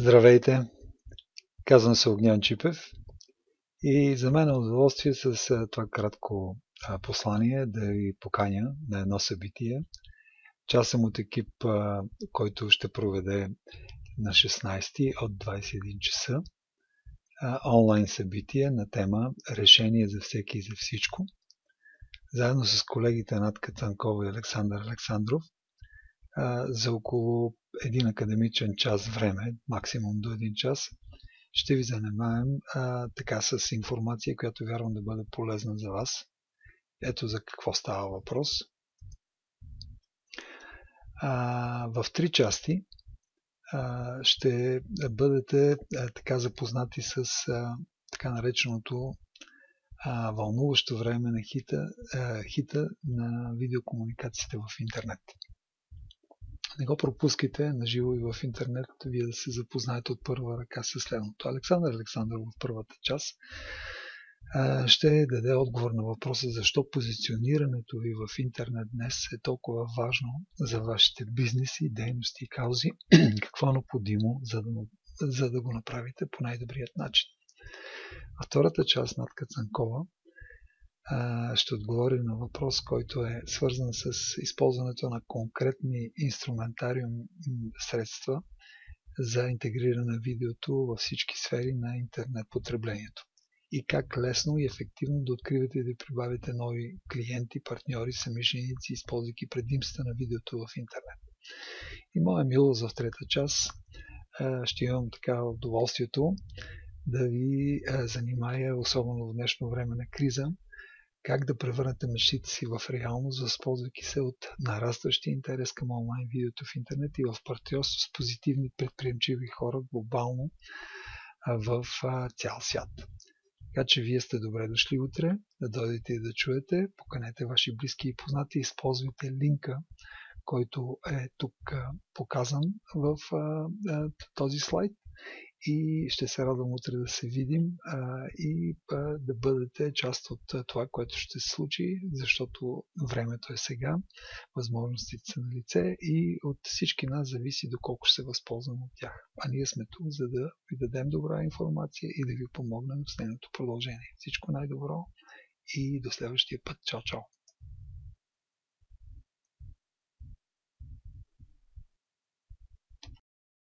Здравейте, казвам се Огнян Чипев и за мен е удоволствие с това кратко послание да ви поканя на едно събитие. Част съм от екип, който ще проведе на 16 от 21 часа онлайн събитие на тема Решение за всеки и за всичко. Заедно с колегите Натка Цанкова и Александър Александров за около един академичен час време, максимум до един час, ще ви занимаем така с информация, която вярвам да бъде полезна за вас. Ето за какво става въпрос. В три части ще бъдете така запознати с така нареченото вълнуващо време на хита на видеокомуникациите в интернет. Не го пропускайте на живо и в интернет, вие да се запознаете от първа ръка с следното. Александър Александров в първата част ще даде отговор на въпроса защо позиционирането ви в интернет днес е толкова важно за вашите бизнеси, дейности и каузи, какво е необходимо, за да го направите по най-добрият начин. А втората част, Натка Цанкова, ще отговори на въпрос, който е свързан с използването на конкретни инструментариум средства за интегриране на видеото във всички сфери на интернет потреблението. И как лесно и ефективно да откривате и да прибавите нови клиенти, партньори, самишленици, използвайки предимства на видеото в интернет. И моя милост в трета част ще имам така удоволствието да ви занимая, особено в днешно време на криза, как да превърнете мечтите си в реалност, възползвайки се от нарастващия интерес към онлайн видеото в интернет и в партньорство с позитивни предприемчиви хора глобално в цял свят. Така че вие сте добре дошли утре, да дойдете и да чуете, поканете ваши близки и познати, използвайте линка, който е тук показан в този слайд. И ще се радвам утре да се видим и да бъдете част от това, което ще се случи, защото времето е сега, възможностите са на лице и от всички нас зависи доколко ще се възползваме от тях. А ние сме тук, за да ви дадем добра информация и да ви помогнем с нейното продължение. Всичко най-добро и до следващия път. Чао, чао!